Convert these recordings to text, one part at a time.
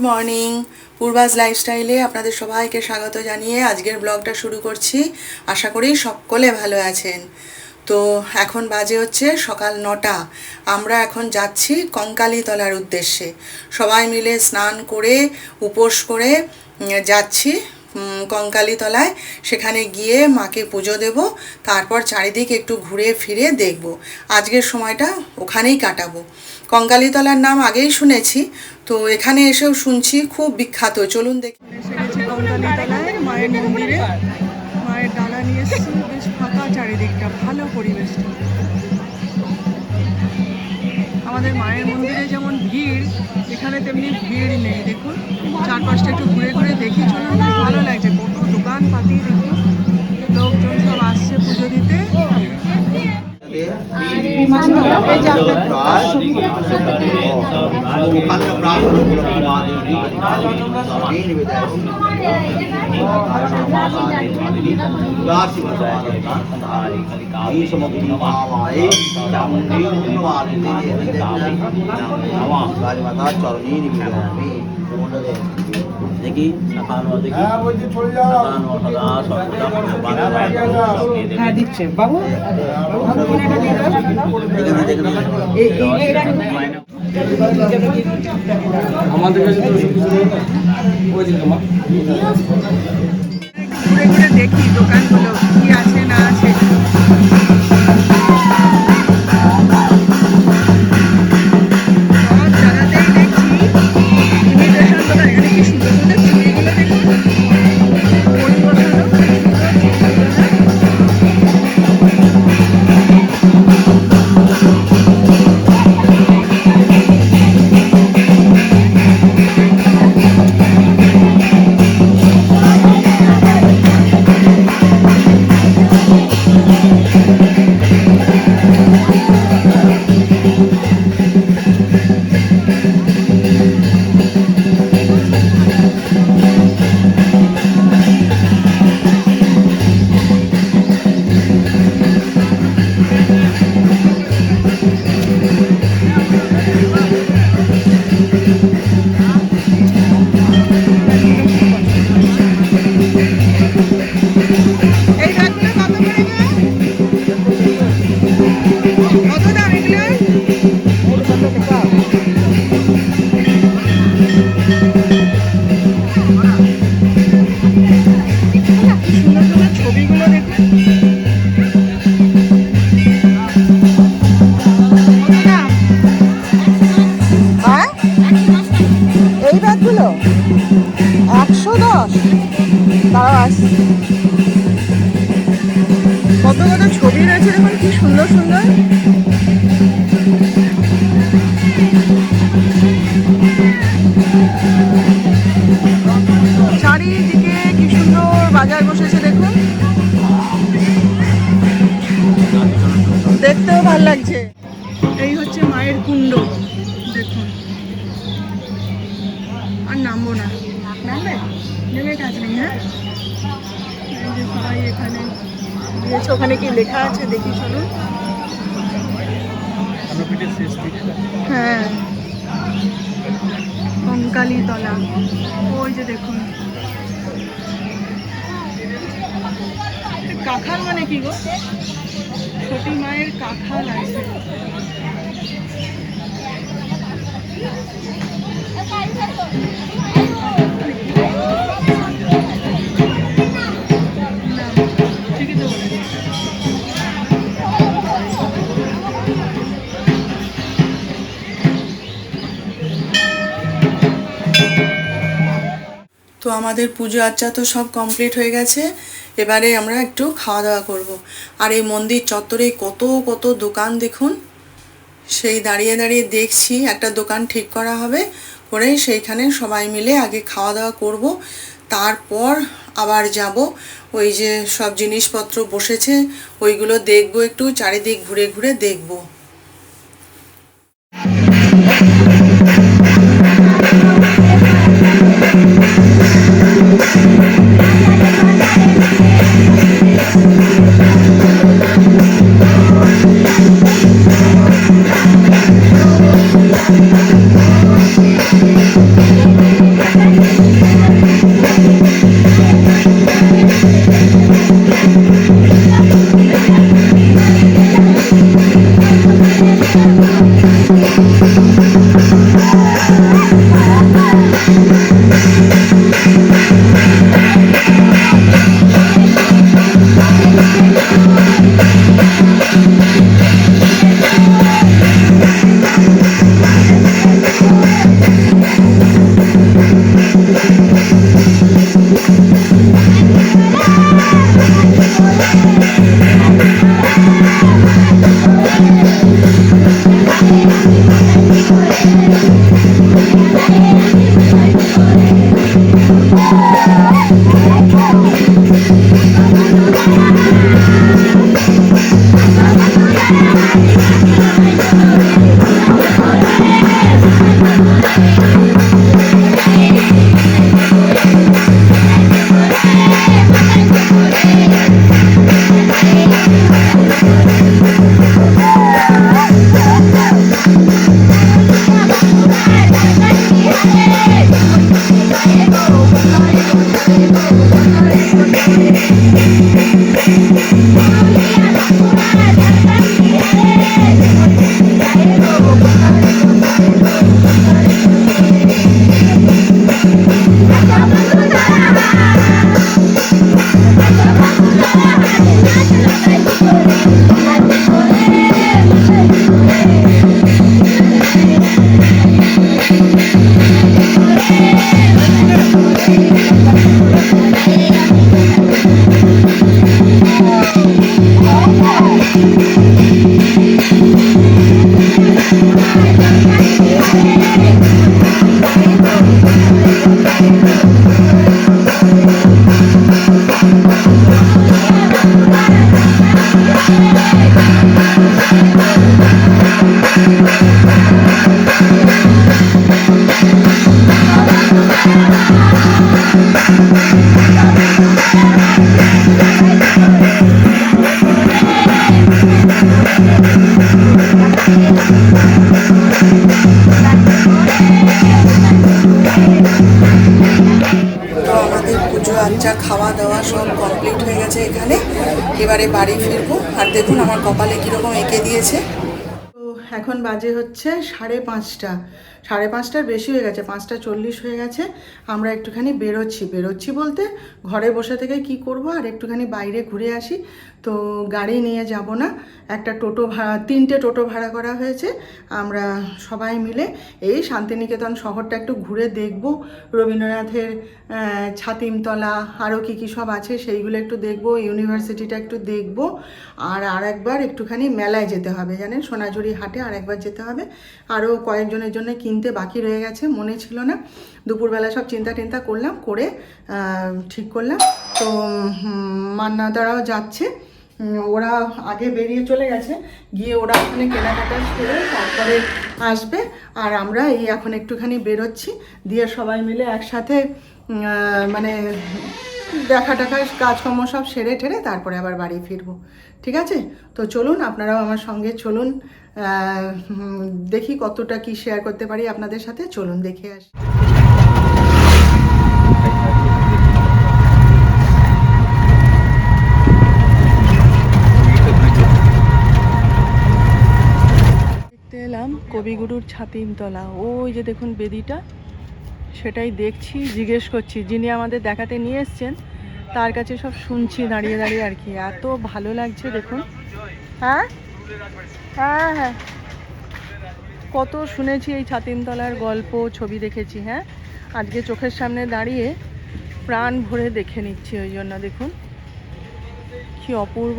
Morning, পূর্বাজ লাইফস্টাইলে আপনাদের সবাইকে স্বাগত জানিয়ে আজকের ব্লগটা শুরু করছি। আশা করি সকলে ভালো আছেন। তো এখন বাজে হচ্ছে সকাল 9টা। আমরা এখন যাচ্ছি কঙ্কালীতলার উদ্দেশ্যে। সবাই মিলে স্নান করে উপোস করে যাচ্ছি কঙ্কালীতলায়। সেখানে গিয়ে মাকে পুজো দেব, তারপর চারিদিক একটু ঘুরে ফিরে দেখব। আজকের সময়টা ওখানেই কাটাবো। কঙ্কালীতলার নাম আগেই শুনেছি, তো এখানে এসেও শুনছি খুব বিখ্যাত। চলুন দেখি। এসে গেছি কঙ্কালীতলায় মায়ের মন্দিরে। মায়ের ডালা নিয়ে এসেছি, বেশ ফাঁকা চারিদিকটা, ভালো পরিবেশটা। আমাদের মায়ের মন্দিরে যেমন ভিড়, এখানে তেমনি ভিড় নেই। দেখুন চারপাশটা একটু ঘুরে ঘুরে দেখি, চলুন। বেশ ভালো লাগছে, কত দোকানপাতি দেখুন, লোকজন সব আসছে পুজো দিতে। দেখি দিচ্ছে বাবু। আমাদের কাছে ঘুরে ঘুরে দেখি দোকানগুলো কি আছে না আছে। কত কত ছবি রয়েছে দেখুন, কি সুন্দর সুন্দর। চারিদিকে কি সুন্দর বাজার বসেছে দেখুন, দেখতেও ভালো লাগছে। এই হচ্ছে মায়ের কুণ্ড দেখুন। আর নামবো না, নামবে নেমে কাজ নেই। হ্যাঁ, এই যে সবাই এখানে দিয়েছে। ওখানে কি লেখা আছে দেখি, চলুন। হ্যাঁ, কঙ্কালীতলা, ওই যে দেখুন কাঁঠাল মানে কি গো? ছোটি মায়ের কাঁঠাল আছে। ঠিকই তো বলেছি। তো আমাদের পুজো আচ্চা তো সব কমপ্লিট হয়ে গেছে। এবারে আমরা একটু খাওয়া দাওয়া করব। আর এই মন্দির চত্বরে কত কত দোকান দেখুন, সেই দাঁড়িয়ে দাঁড়িয়ে দেখছি একটা দোকান ঠিক করা হবে, করে সেইখানে সবাই মিলে আগে খাওয়া দাওয়া করব, তারপর আবার যাব ওই যে সব জিনিসপত্র বসেছে ওইগুলো দেখব, একটু চারিদিক ঘুরে ঘুরে দেখব। খাওয়া দাওয়া সব কমপ্লিট হয়ে গেছে এখানে। এবারে বাড়ি ফিরবো। আর দেখুন আমার কপালে কীরকম এঁকে দিয়েছে। তো এখন বাজে হচ্ছে 5:30। 5:30টার বেশি হয়ে গেছে, 5:40 হয়ে গেছে। আমরা একটুখানি বেরোচ্ছি বলতে ঘরে বসে থেকে কি করব, আর একটুখানি বাইরে ঘুরে আসি। তো গাড়ি নিয়ে যাব না, একটা টোটো ভাড়া, 3টে টোটো ভাড়া করা হয়েছে। আমরা সবাই মিলে এই শান্তিনিকেতন শহরটা একটু ঘুরে দেখব, রবীন্দ্রনাথের ছাতিমতলা আরও কী কী সব আছে সেইগুলো একটু দেখব, ইউনিভার্সিটিটা একটু দেখব। আর একবার একটুখানি মেলায় যেতে হবে, জানেন সোনাঝুরি হাটে আরেকবার যেতে হবে। আরও কয়েকজনের জন্য কিনতে বাকি রয়ে গেছে, মনে ছিল না। দুপুরবেলা সব চিন্তা করলাম, করে ঠিক করলাম। তো মান্নাদারাও যাচ্ছে, ওরা আগে বেরিয়ে চলে গেছে, গিয়ে ওরা ওখানে কেনাকাটা করে তারপরে আসবে। আর আমরা এই এখন একটুখানি বেরোচ্ছি, দিয়ে সবাই মিলে একসাথে মানে দেখা কাজকর্ম সব সেরে ঠেরে তারপরে আবার বাড়ি ফিরবো। ঠিক আছে, তো চলুন আপনারাও আমার সঙ্গে চলুন, দেখি কতটা কি শেয়ার করতে পারি আপনাদের সাথে। চলুন দেখে আসি। ছাতিমতলা, ওই যে দেখুন বেদিটা, সেটাই দেখছি, জিজ্ঞেস করছি যিনি আমাদের দেখাতে নিয়ে এসছেন তার কাছে সব শুনছি দাঁড়িয়ে দাঁড়িয়ে আর কি। এত ভালো লাগছে দেখুন। হ্যাঁ হ্যাঁ হ্যাঁ, কত শুনেছি এই ছাতিমতলার গল্প, ছবি দেখেছি। হ্যাঁ, আজকে চোখের সামনে দাঁড়িয়ে প্রাণ ভরে দেখে নিচ্ছি। ওই জন্য দেখুন কি অপূর্ব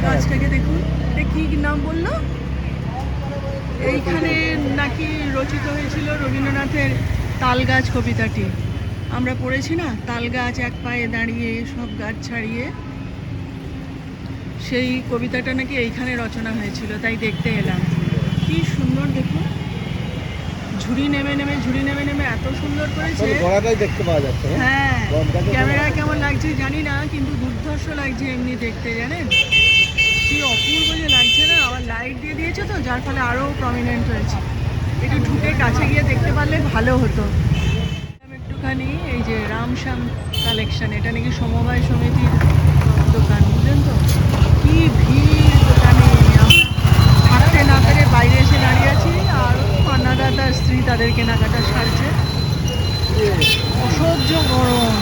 গাছটাকে দেখুন। এটা কি নাম বললো? এইখানে নাকি রচিত হয়েছিল রবীন্দ্রনাথের তাল গাছ কবিতাটি। আমরা পড়েছি না, তাল গাছ এক পায়ে দাঁড়িয়ে সব গাছ ছাড়িয়ে, সেই কবিতাটা নাকি এইখানে রচনা হয়েছিল, তাই দেখতে এলাম। কি সুন্দর দেখুন, ঝুড়ি নেমে নেমে এত সুন্দর করেছে। গড়াটাই দেখতে পাওয়া যাচ্ছে। হ্যাঁ, ক্যামেরায় কেমন লাগছে জানি না, কিন্তু দুর্ধর্ষ লাগছে এমনি দেখতে, জানেন কি অপূর্ব যে লাগছে না। আবার লাইট দিয়ে দিয়েছে তো, যার ফলে আরও প্রমিনেন্ট হয়েছে। একটু ঢুকে কাছে গিয়ে দেখতে পারলে ভালো হতো। একটুখানি এই যে রামশ্যাম কালেকশন, এটা নাকি সমবায় সমিতির দোকান, বুঝলেন তো? কি ভিড় দোকানে। আমরা হাঁটতে না পেরে বাইরে এসে দাঁড়িয়ে আছি, আর কন্যাদা তার স্ত্রী তাদের কেনাকাটা সারছে। অসহ্য গরম,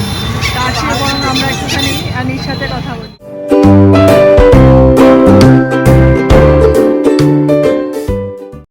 তার চেয়ে বরং আমরা একটুখানি অ্যানির সাথে কথা বলি।